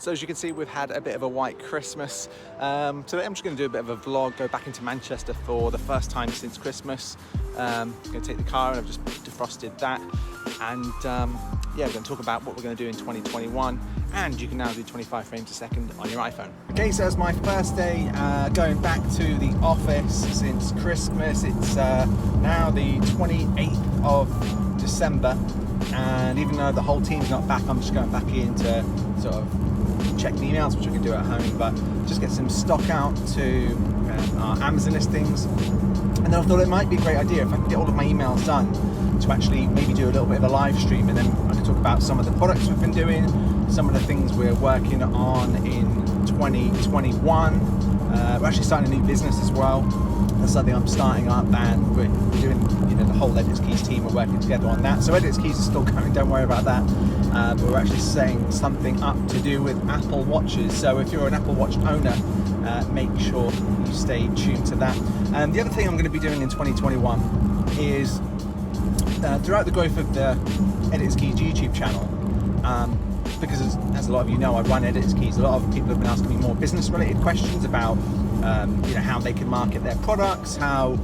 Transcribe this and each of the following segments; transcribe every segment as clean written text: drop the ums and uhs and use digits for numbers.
So as you can see, we've had a bit of a white Christmas. Today I'm just going to do a bit of a vlog, go back into Manchester for the first time since Christmas. I'm going to take the car and I've just defrosted that. And yeah, we're going to talk about what we're going to do in 2021. And you can now do 25 frames a second on your iPhone. Okay, so it's my first day going back to the office since Christmas. It's now the 28th of December. And even though the whole team's not back, I'm just going back in to sort of check the emails, which I can do at home, but just get some stock out to our Amazon listings. And then I thought it might be a great idea if I can get all of my emails done to actually maybe do a little bit of a live stream, and then I can talk about some of the products we've been doing, some of the things we're working on in 2021. We're actually starting a new business as well. That's something I'm starting up, and we're doing, the whole Edits Keys team are working together on that. So Edits Keys is still coming, don't worry about that. But we're actually setting something up to do with Apple Watches. So if you're an Apple Watch owner, make sure you stay tuned to that. And the other thing I'm going to be doing in 2021 is throughout the growth of the Edits Keys YouTube channel, because as a lot of you know, I run Edits Keys. A lot of people have been asking me more business-related questions about how they can market their products, how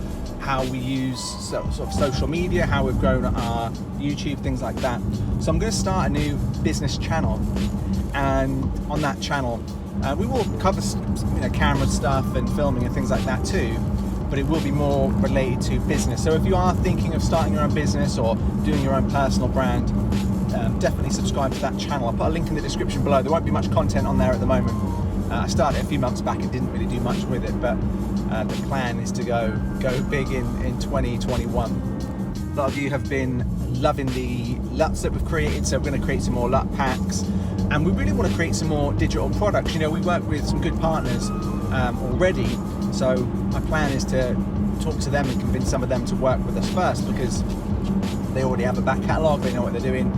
we use sort of social media, how we've grown our YouTube, things like that. So I'm going to start a new business channel, and on that channel we will cover camera stuff and filming and things like that too, but it will be more related to business. So if you are thinking of starting your own business or doing your own personal brand, definitely subscribe to that channel. I'll put a link in the description below. There won't be much content on there at the moment. I started a few months back and didn't really do much with it, but the plan is to go big in 2021. A lot of you have been loving the LUTs that we've created, so we're going to create some more LUT packs, and we really want to create some more digital products. We work with some good partners already, so my plan is to talk to them and convince some of them to work with us first, because they already have a back catalogue, they know what they're doing.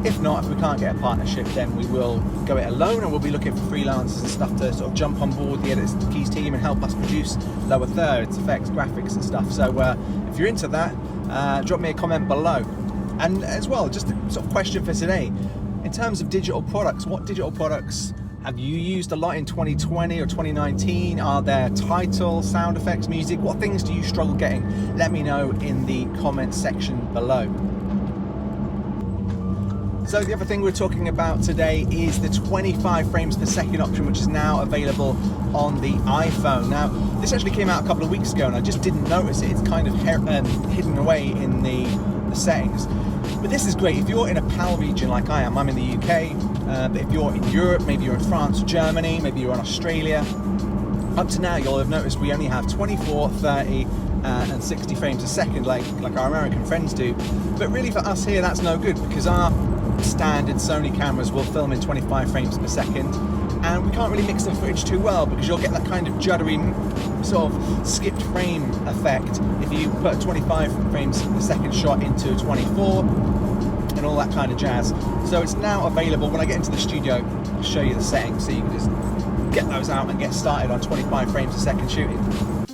If not, if we can't get a partnership, then we will go it alone, and we'll be looking for freelancers and stuff to sort of jump on board the Edits Keys team and help us produce lower thirds, effects, graphics and stuff. So if you're into that, drop me a comment below. And as well, just a sort of question for today, in terms of digital products, what digital products have you used a lot in 2020 or 2019? Are there titles, sound effects, music? What things do you struggle getting? Let me know in the comment section below. So the other thing we're talking about today is the 25 frames per second option, which is now available on the iPhone. Now, this actually came out a couple of weeks ago and I just didn't notice it. It's kind of hidden away in the settings. But this is great if you're in a PAL region like I am. I'm in the UK, but if you're in Europe, maybe you're in France or Germany, maybe you're in Australia, up to now you'll have noticed we only have 24, 30, and 60 frames a second like our American friends do. But really for us here, that's no good, because our standard Sony cameras will film in 25 frames per second, and we can't really mix the footage too well, because you'll get that kind of juddery sort of skipped frame effect if you put a 25 frames per second shot into 24 and all that kind of jazz. So it's now available. When I get into the studio, I'll show you the settings so you can just get those out and get started on 25 frames a second shooting.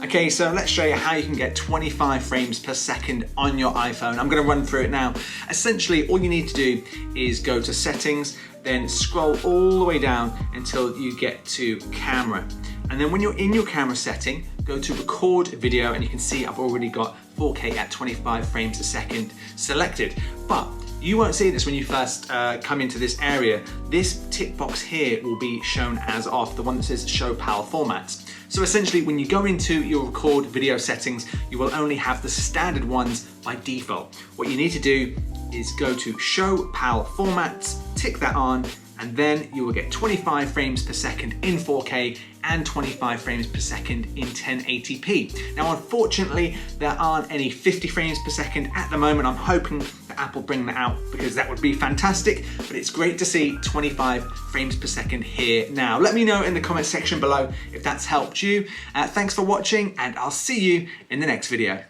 Okay, so let's show you how you can get 25 frames per second on your iPhone. I'm going to run through it now. Essentially, all you need to do is go to settings, then scroll all the way down until you get to camera. And then when you're in your camera setting, go to record video, and you can see I've already got 4K at 25 frames a second selected. But you won't see this when you first come into this area. This tick box here will be shown as off, the one that says show PAL formats. So essentially, when you go into your record video settings, you will only have the standard ones by default. What you need to do is go to show PAL formats, tick that on, and then you will get 25 frames per second in 4K and 25 frames per second in 1080p. Now, unfortunately, there aren't any 50 frames per second at the moment. I'm hoping that Apple bring that out, because that would be fantastic, but it's great to see 25 frames per second here now. Let me know in the comment section below if that's helped you. Thanks for watching, and I'll see you in the next video.